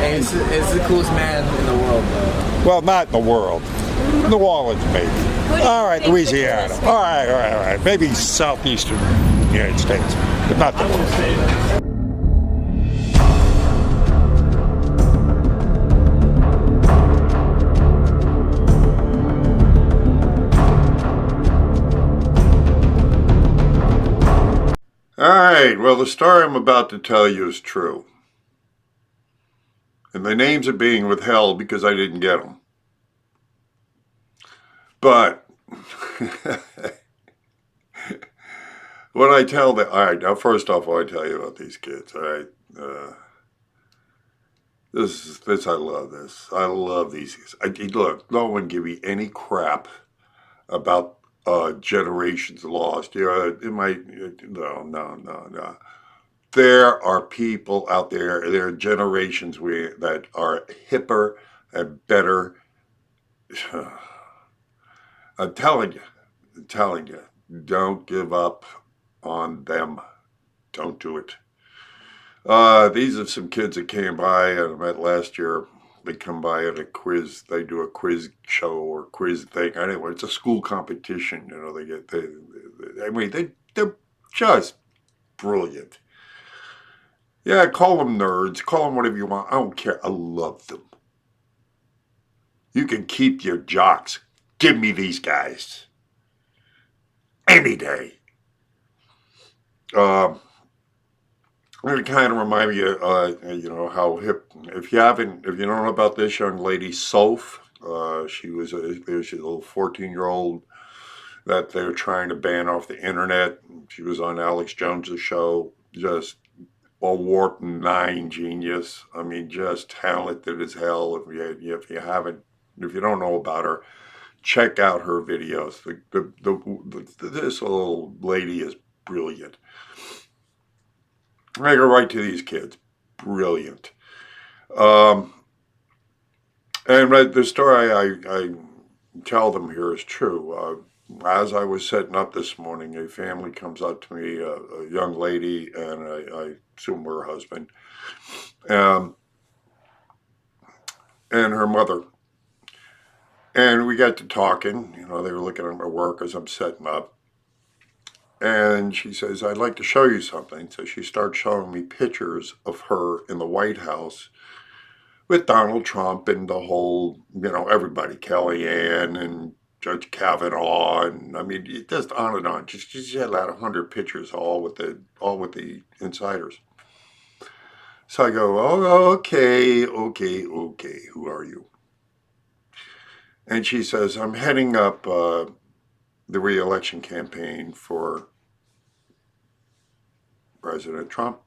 Hey, it's the coolest man in the world, though. Well, not in the world. New Orleans, maybe. All right, Louisiana. All right. Maybe southeastern United States, but not the world. All right, well, the story I'm about to tell you is true. And the names are being withheld because I didn't get them. But what I tell them, all right, now first off, what I tell you about these kids, all right? This, I love this. I love these. Look, no one give me any crap about generations lost. No. There are people out there, there are generations that are hipper and better. I'm telling you, don't give up on them. Don't do it. These are some kids that came by and I met last year. They come by at a quiz. They do a quiz show or quiz thing. Anyway, it's a school competition. They're just brilliant. Yeah, call them nerds. Call them whatever you want. I don't care. I love them. You can keep your jocks. Give me these guys. Any day. It kind of remind me of, how hip. If you don't know about this young lady, Soph, there's a little 14-year-old that they're trying to ban off the internet. She was on Alex Jones's show, just a warped 9 genius. I mean, just talented as hell. If you don't know about her, check out her videos. This little lady is brilliant. I go right to these kids. Brilliant. And the story I tell them here is true. As I was setting up this morning, a family comes up to me, a young lady, and I assume her husband, and her mother. And we got to talking. They were looking at my work as I'm setting up. And she says, I'd like to show you something. So she starts showing me pictures of her in the White House with Donald Trump and the whole, everybody, Kellyanne and Judge Kavanaugh, and I mean, just on and on. She had about 100 pictures, all with the insiders. So I go, oh, okay. Who are you? And she says, I'm heading up the re-election campaign for President Trump.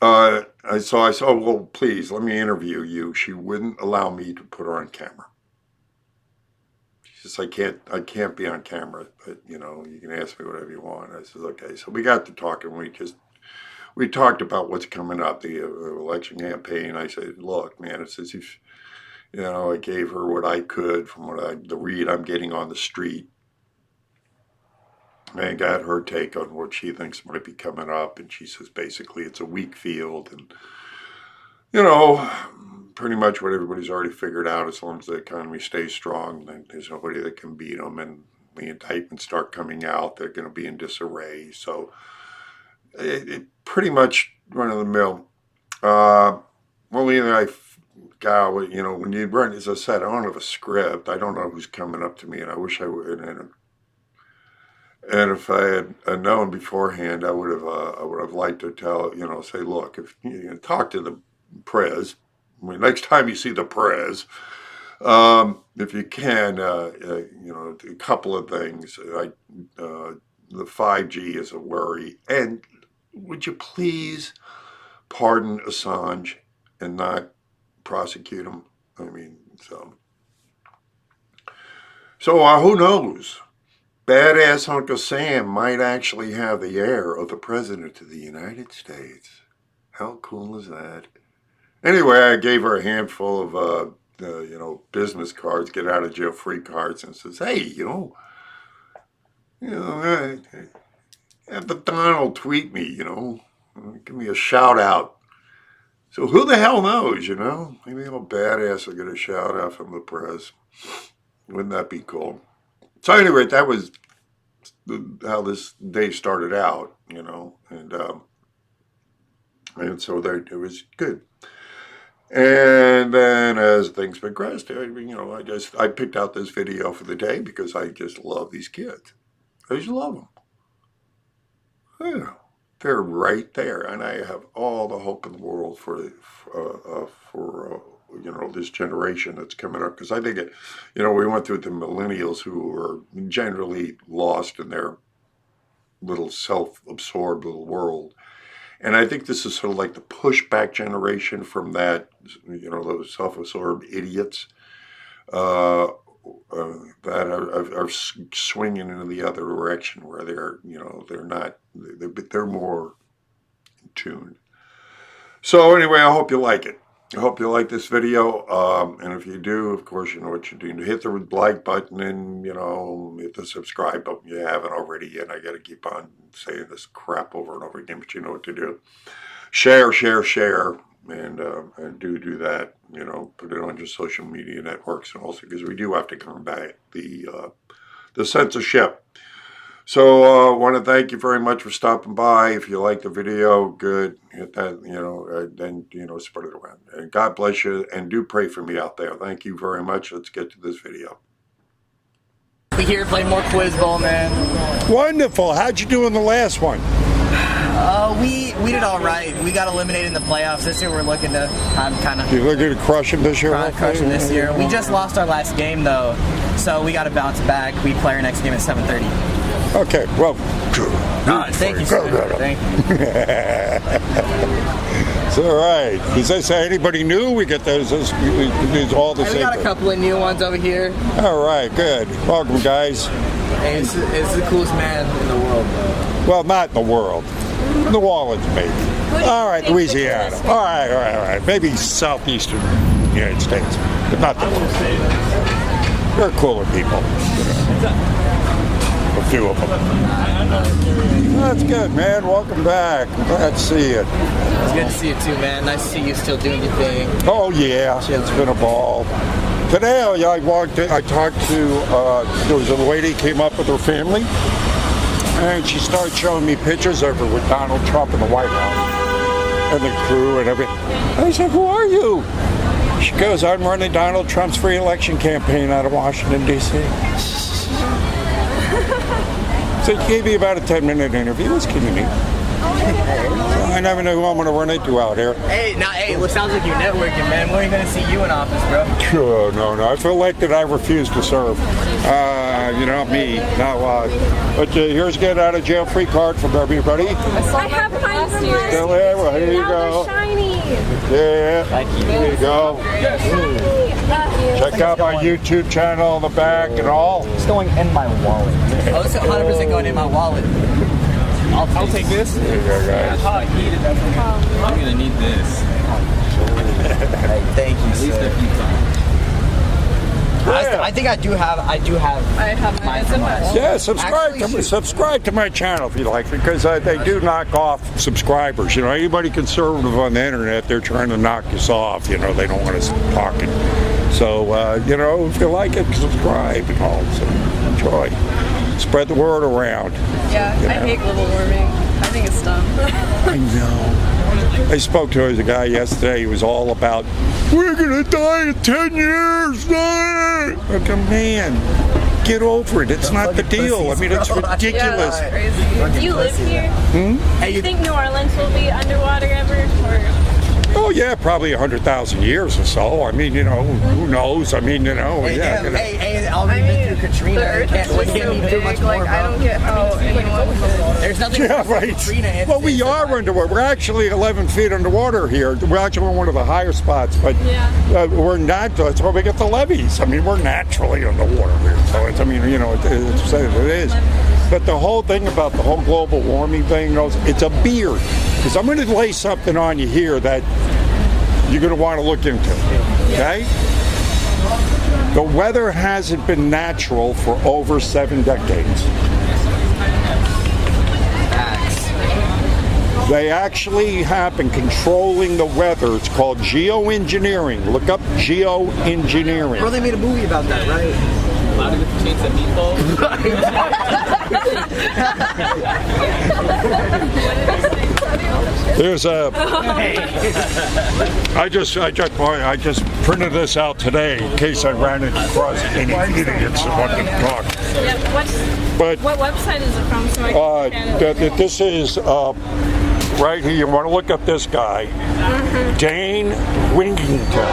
So I said, oh, well, please, let me interview you. She wouldn't allow me to put her on camera. She says, I can't be on camera, but, you can ask me whatever you want. I said, okay. So we got to talking. We talked about what's coming up, the election campaign. I said, look, man, it's as if, I gave her what I could from the read I'm getting on the street. And got her take on what she thinks might be coming up. And she says, basically, it's a weak field. And, pretty much what everybody's already figured out, as long as the economy stays strong, then there's nobody that can beat them. And the indictments start coming out, they're going to be in disarray. So it pretty much run of the mill. Only thing I got, when you run, as I said, I don't have a script. I don't know who's coming up to me, and I wish I would. And if I had known beforehand, I would have liked to say, look, if you talk to the prez, next time you see the prez, if you can, a couple of things. The 5G is a worry, and would you please pardon Assange and not prosecute him? I mean, so who knows? Badass Uncle Sam might actually have the air of the President of the United States. How cool is that? Anyway, I gave her a handful of, business cards, get out of jail free cards, and says, hey, have the Donald tweet me, give me a shout out. So who the hell knows, you know? Maybe a badass will get a shout out from the press. Wouldn't that be cool? So anyway, that was how this day started out, you know, and so it was good. And then as things progressed, I picked out this video for the day because I just love these kids. I just love them. You know, they're right there, and I have all the hope in the world for this generation that's coming up, because I think we went through the millennials who are generally lost in their little self-absorbed little world. And I think this is sort of like the pushback generation from that, those self-absorbed idiots that are swinging in the other direction, where they're more in tune. So anyway, I hope you like it. I hope you like this video. And if you do, of course, you know what you do. Hit the like button and, hit the subscribe button if you haven't already. And I got to keep on saying this crap over and over again, but you know what to do. Share. And do that. Put it on your social media networks, and also because we do have to combat the censorship. So I want to thank you very much for stopping by. If you like the video, good. Hit that, then, spread it around. And God bless you, and do pray for me out there. Thank you very much. Let's get to this video. We here play more Quiz Bowl, man. Wonderful. How'd you do in the last one? We did all right. We got eliminated in the playoffs. This year we're looking to You're looking to crush them this year? Crushing this year. We just lost our last game, though, so we got to bounce back. We play our next game at 7:30. Okay, well, thank you, sir. Thank you. It's all right. Does this anybody new? We get those all the same. We got a couple of new ones over here. All right, good. Welcome, guys. Hey, it's the coolest man in the world, though. Well, not in the world. New Orleans, maybe. All right, Louisiana. All right. Maybe southeastern United States, but not the world. They're cooler people. A few of them. That's good, man. Welcome back. Glad to see you. It's good to see you too, man. Nice to see you still doing your thing. Oh yeah, it's been a ball. Today I talked to there was a lady came up with her family, and she started showing me pictures of her with Donald Trump in the White House and the crew and everything. I said, "Who are you?" She goes, "I'm running Donald Trump's free election campaign out of Washington, D.C." So he gave me about a 10-minute interview. It was kidding me. I never know who I'm going to run into out here. Hey, it sounds like you're networking, man. When are you going to see you in office, bro? No. I feel like that I refuse to serve. Me. But here's a get out of jail free card from everybody. I have mine from last year. Well, here you go. Shiny. Yeah. Thank you. Here you go. Check out my YouTube channel in the back and all. It's going in my wallet. Oh, it's 100% going in my wallet. I'll take this. There you go, guys. I'm going to need this. Hey, thank you, sir. I think I do have mine from last year. Yeah, subscribe to my channel if you like, because they do knock off subscribers. Anybody conservative on the internet, they're trying to knock us off. They don't want us talking. So, if you like it, subscribe and all. So enjoy. Spread the word around. Yeah, I hate global warming. I think it's dumb. I know. I spoke to a guy yesterday. He was all about, we're going to die in 10 years. Like, man, get over it. It's not the deal. I mean, it's ridiculous. Yeah, crazy. Do you live here? Do you think New Orleans will be underwater ever? Oh, yeah, probably 100,000 years or so. I mean, who knows? I mean, Hey, I'll be through Katrina. The earth is so big. I don't get how anyone... There's nothing wrong with Katrina. Well, we are underwater. We're actually 11 feet underwater here. We're actually on one of the higher spots, but we're not. That's why we get the levees. I mean, we're naturally underwater here. So, it is. But the whole thing about the whole global warming thing, it's a beard. Because I'm going to lay something on you here that you're going to want to look into. Okay? The weather hasn't been natural for over 7 decades. They actually have been controlling the weather. It's called geoengineering. Look up geoengineering. Bro, they made a movie about that, right? A lot of different shades of meatballs. There's a. I just printed this out today in case I ran across any idiots that wanted to talk. Yeah, what website is it from? So I can look at it. This is right here. You want to look up this guy, Dane Wigington.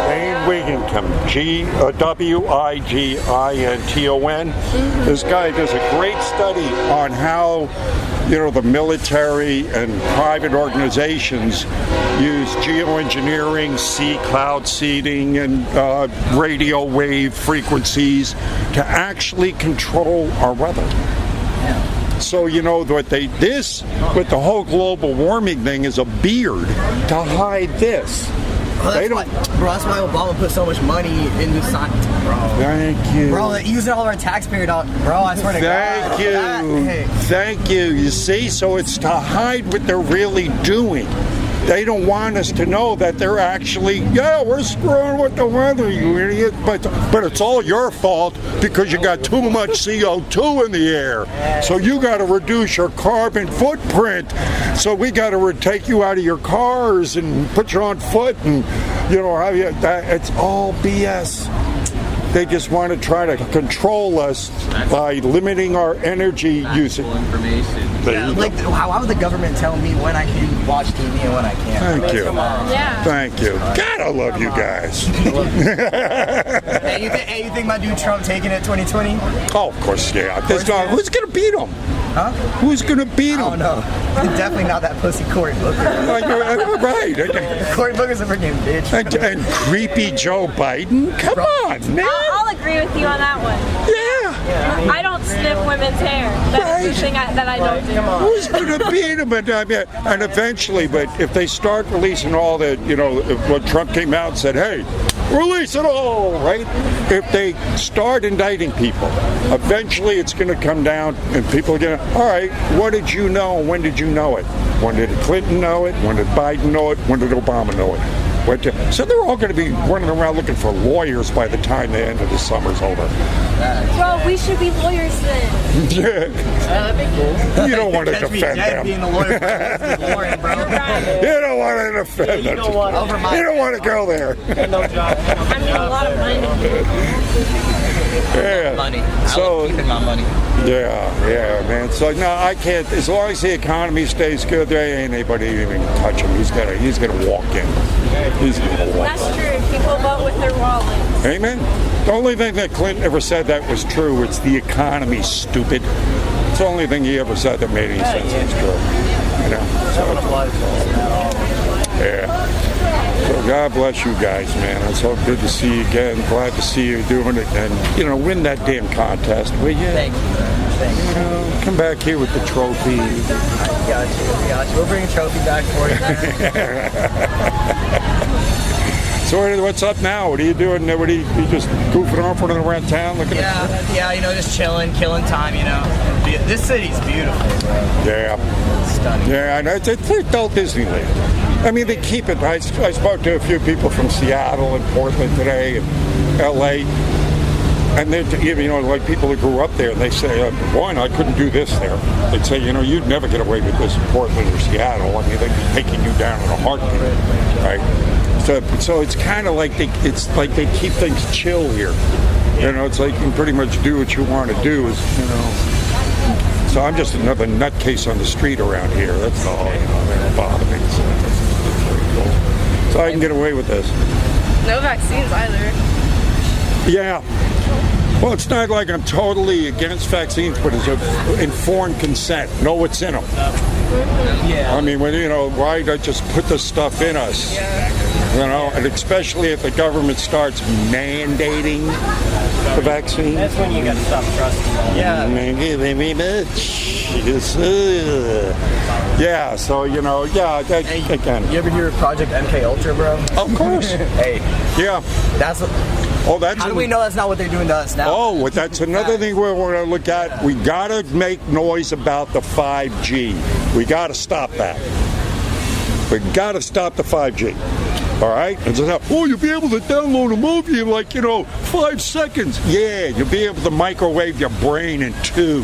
Dane Wigington, Wiginton. This guy does a great study on how, the military and private organizations use geoengineering, cloud seeding, and radio wave frequencies to actually control our weather. So what this with the whole global warming thing is a beard to hide this. That's why Obama put so much money into science, bro. Thank you. Bro, using all of our taxpayer dollars, bro, I swear to God. Thank you. You see, so it's to hide what they're really doing. They don't want us to know that they're actually, we're screwing with the weather, you idiot. But it's all your fault because you got too much CO2 in the air. So you got to reduce your carbon footprint. So we got to take you out of your cars and put you on foot and, have you. It's all BS. They just want to try to control us by limiting our energy usage. Why would the government tell me when I can watch TV and when I can't? Thank you. Yeah. Thank you. God, I love you guys. Hey, you think my dude Trump taking it 2020? Oh, of course, yeah. Who's going to beat him? Huh? Who's going to beat him? I don't know. Definitely not that pussy Cory Booker. Right. Cory Booker's a freaking bitch. And creepy Joe Biden? Come on, man. I'll agree with you on that one. Yeah. I don't sniff women's hair. That's the thing that I don't do. Who's going to beat him? And eventually, but if they start releasing all the, when Trump came out and said, hey, release it all, right? If they start indicting people, eventually it's going to come down and people are going to, all right, what did you know? When did you know it? When did Clinton know it? When did Biden know it? When did Obama know it? So they're all going to be running around looking for lawyers by the time the end of the summer's over. Bro, we should be lawyers then. That'd be cool. You don't want to defend them. Being a lawyer, bro. You don't want to defend them. You don't want to go there. I mean, a lot of money. Yeah. Money. So, keeping my money. Yeah, man. So no, I can't. As long as the economy stays good, there ain't anybody even touch him. He's gonna walk in. He's gonna walk. That's true. People vote with their wallets. Amen. The only thing that Clinton ever said that was true. It's the economy, stupid. It's the only thing he ever said that made any sense. It's true. Yeah. So God bless you guys, man. It's so good to see you again. Glad to see you doing it, and win that damn contest, will you? Thank you. Come back here with the trophy. I got you. We'll bring a trophy back for you. So what's up now? What are you doing? What are you just goofing off running around town looking at? Just chilling, killing time, This city's beautiful, bro. Yeah. It's stunning. Yeah, I know. It's adult Disneyland. I mean, they keep it. I spoke to a few people from Seattle and Portland today and L.A., and they're, like people who grew up there, and they say, one, I couldn't do this there. They'd say, you'd never get away with this in Portland or Seattle. I mean, they'd be taking you down in a heartbeat, right? So it's kind of like they keep things chill here. It's like you can pretty much do what you want to do. So I'm just another nutcase on the street around here. That's all. They don't bother me. So I can get away with this. No vaccines either. Yeah. Well, it's not like I'm totally against vaccines, but it's informed consent. Know what's in them. Yeah. I mean, why not just put the stuff in us? And especially if the government starts mandating the vaccine. That's when you got to stop trusting them. Yeah. Yeah, so, again. You ever hear of Project MK Ultra, bro? Of course. Hey. Yeah. How do we know that's not what they're doing to us now? Oh, that's another thing we're going to look at. We got to make noise about the 5G. We got to stop that. We got to stop the 5G. All right? And so, oh, you'll be able to download a movie in 5 seconds. Yeah, you'll be able to microwave your brain in 2.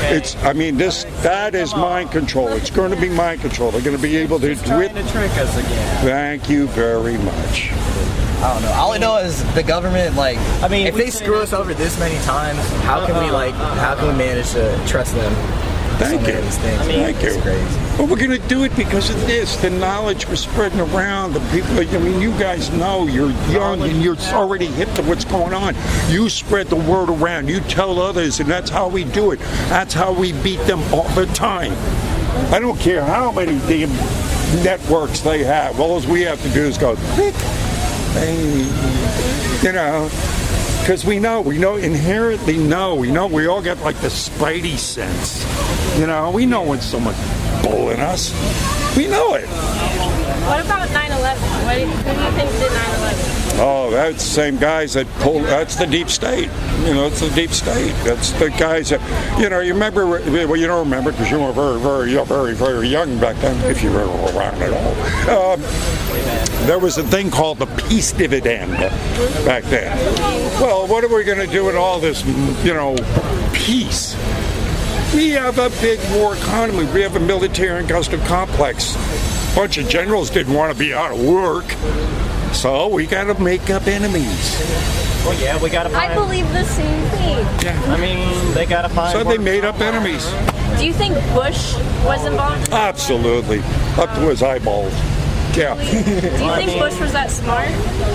That is mind control. It's going to be mind control. They're going to be able to do it. Trying to trick us again. Thank you very much. I don't know. All I know is the government, if they screw us over this many times, how can we manage to trust them? Thank you. Thank you. It's crazy. Well, we're going to do it because of this. The knowledge we're spreading around. The people, you guys know you're young and you're already hip to what's going on. You spread the word around. You tell others, and that's how we do it. That's how we beat them all the time. I don't care how many damn networks they have. All we have to do is go, click. Because we know, inherently know. We all get the spidey sense. We know when someone's bullying us. We know it. What about 9/11? Who do you think did 9/11? Oh, that's the same guys that pulled. That's the deep state. It's the deep state. That's the guys that, you remember. Well, you don't remember because you were very, very young back then, if you were around at all. There was a thing called the peace dividend back then. Well, what are we going to do with all this, peace? We have a big war economy. We have a military-industrial complex. A bunch of generals didn't want to be out of work, so we got to make up enemies. Well, yeah, we got to find... I believe the same thing. Yeah. They got to find... So they made up enemies. Do you think Bush was involved? Absolutely. Up to his eyeballs. Yeah. Do you think Bush was that smart?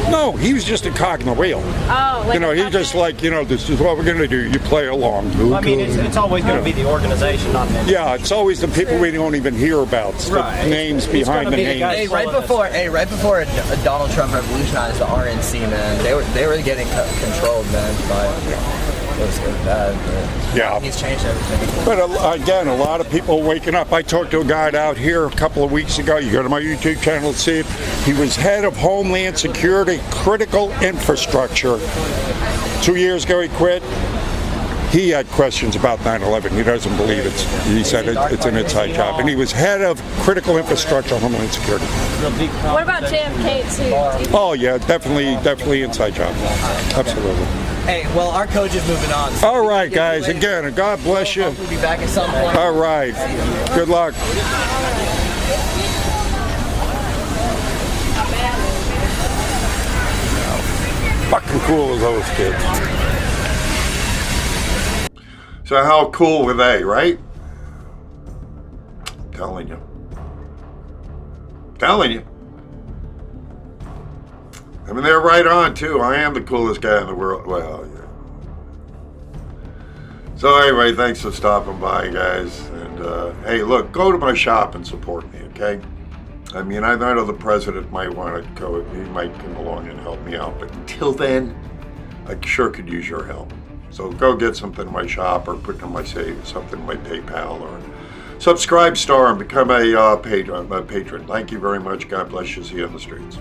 No, he was just a cog in the wheel. Oh, he's just this is what we're going to do. You play along. It's always going to be the organization, not the... Yeah, it's always the people we don't even hear about. It's the names behind the names. Hey, right before Donald Trump revolutionized the RNC, man, they were getting controlled, man, by... It was good, bad, yeah. He's changed everything. But again, a lot of people waking up. I talked to a guy out here a couple of weeks ago. You go to my YouTube channel to see it. He was head of Homeland Security Critical Infrastructure. 2 years ago, he quit. He had questions about 9/11. He doesn't believe it. He said it's an inside job. And he was head of Critical Infrastructure Homeland Security. What about JFK, too? Oh, yeah, definitely inside job. Absolutely. Hey, well, our coach is moving on. So all right, guys. Again, God bless you. We'll be back at some point. All right. Good luck. Fucking cool as those kids. So how cool were they, right? Telling you. They're right on, too. I am the coolest guy in the world. Well, yeah. So anyway, thanks for stopping by, guys. And, hey, look, go to my shop and support me, okay? I know the president might want to go. He might come along and help me out. But until then, I sure could use your help. So go get something in my shop or put it in my something in my PayPal or subscribe star and become a patron. Thank you very much. God bless you. See you on the streets.